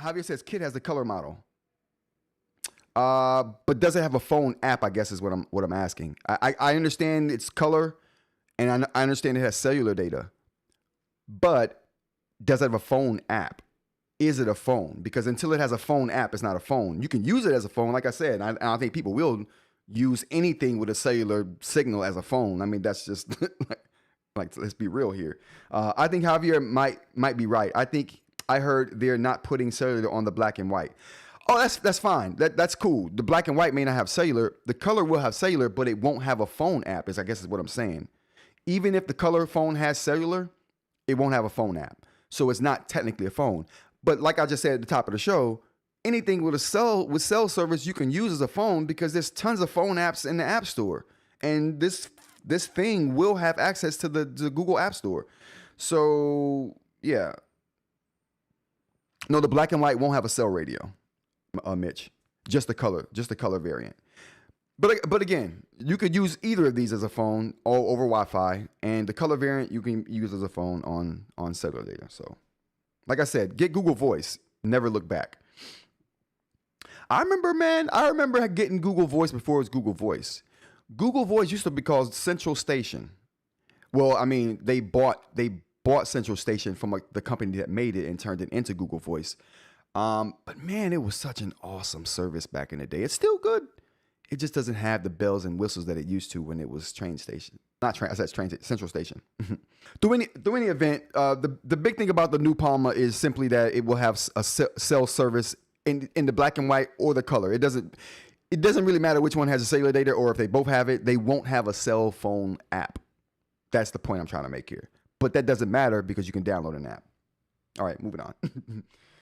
Javier says Kit has the color model. But does it have a phone app? I guess is what I'm asking. I understand it's color, and I understand it has cellular data, but does it have a phone app? Is it a phone? Because until it has a phone app, it's not a phone. You can use it as a phone, like I said. I think people will use anything with a cellular signal as a phone. I mean, that's just like let's be real here. I think Javier might be right. I think I heard they're not putting cellular on the black and white. Oh, that's fine. That's cool. The black and white may not have cellular. The color will have cellular, but it won't have a phone app. I guess is what I'm saying. Even if the color phone has cellular, it won't have a phone app. So it's not technically a phone. But like I just said at the top of the show, anything with cell service you can use as a phone because there's tons of phone apps in the App Store, and this thing will have access to the Google App Store. So yeah, no, the black and white won't have a cell radio, Mitch. Just the color variant. But again, you could use either of these as a phone or over Wi-Fi, and the color variant you can use as a phone on cellular data. So. Like I said, get Google Voice. Never look back. I remember getting Google Voice before it was Google Voice. Google Voice used to be called Central Station. Well, I mean, they bought Central Station from the company that made it and turned it into Google Voice. But man, it was such an awesome service back in the day. It's still good. It just doesn't have the bells and whistles that it used to when it was train station. Not train, I said train, Central Station. Through any event, the big thing about the new Palma is simply that it will have a cell service in the black and white or the color. It doesn't really matter which one has the cellular data, or if they both have it, they won't have a cell phone app. That's the point I'm trying to make here. But that doesn't matter because you can download an app. All right, moving on.